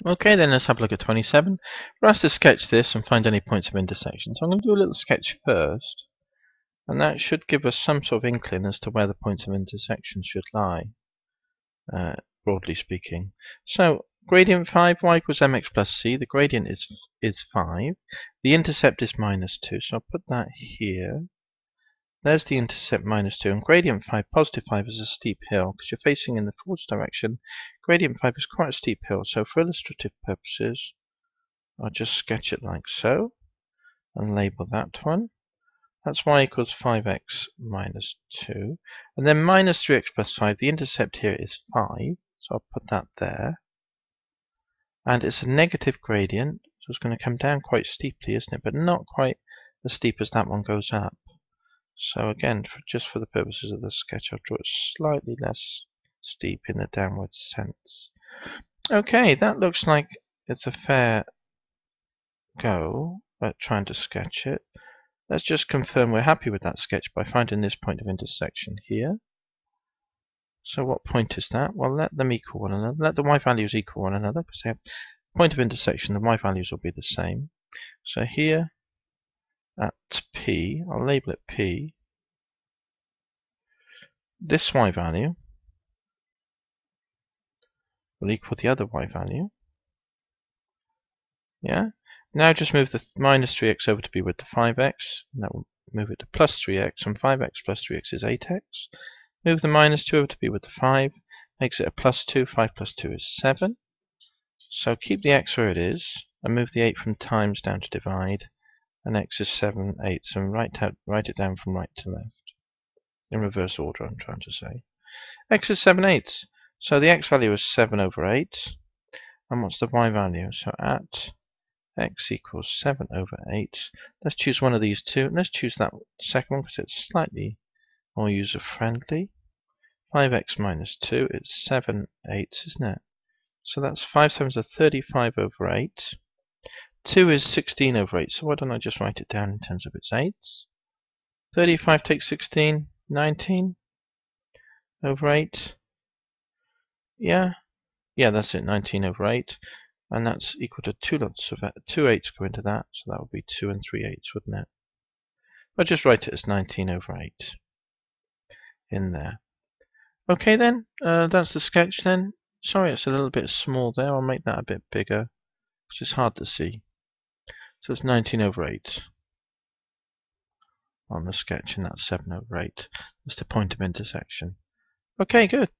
Okay, then let's have a look at 27. We're asked to sketch this and find any points of intersection. So I'm going to do a little sketch first, and that should give us some sort of inkling as to where the points of intersection should lie, broadly speaking. So gradient 5, y equals mx plus c. The gradient is 5. The intercept is -2, so I'll put that here. There's the intercept -2, and gradient 5, positive 5, is a steep hill because you're facing in the forwards direction. Gradient 5 is quite a steep hill, so for illustrative purposes, I'll just sketch it like so and label that one. That's y equals 5x minus 2. And then minus 3x plus 5, the intercept here is 5, so I'll put that there. And it's a negative gradient, so it's going to come down quite steeply, isn't it? But not quite as steep as that one goes up. So again, just for the purposes of the sketch, I'll draw it slightly less steep in the downward sense. Okay, that looks like it's a fair go at trying to sketch it. Let's just confirm we're happy with that sketch by finding this point of intersection here. So what point is that? Well, let them equal one another. Let the y values equal one another, because they have point of intersection, the y values will be the same. So here at P, I'll label it P. This y value will equal the other y value. Yeah. Now just move the minus 3x over to be with the 5x, and that will move it to plus 3x, and 5x plus 3x is 8x. Move the minus 2 over to be with the 5, makes it a plus 2, 5 plus 2 is 7. So keep the x where it is, and move the 8 from times down to divide, and x is 7/8, and write it down from right to left. In reverse order, I'm trying to say. X is 7/8, so the x value is 7/8, and what's the y value? So at x equals 7/8. Let's choose one of these two. Let's choose that second one because it's slightly more user-friendly. 5x minus 2, it's 7/8, isn't it? So that's 5 7s are 35/8. 2 is 16/8, so why don't I just write it down in terms of its eighths? 35 takes 16, 19/8. Yeah, that's it, 19/8. And that's equal to 2 eighths go into that, so that would be 2 3/8, wouldn't it? I'll just write it as 19/8 in there. Okay then, that's the sketch then. Sorry it's a little bit small there, I'll make that a bit bigger, because it's hard to see. So it's 19/8 on the sketch, and that's 7/8. That's the point of intersection. Okay, good.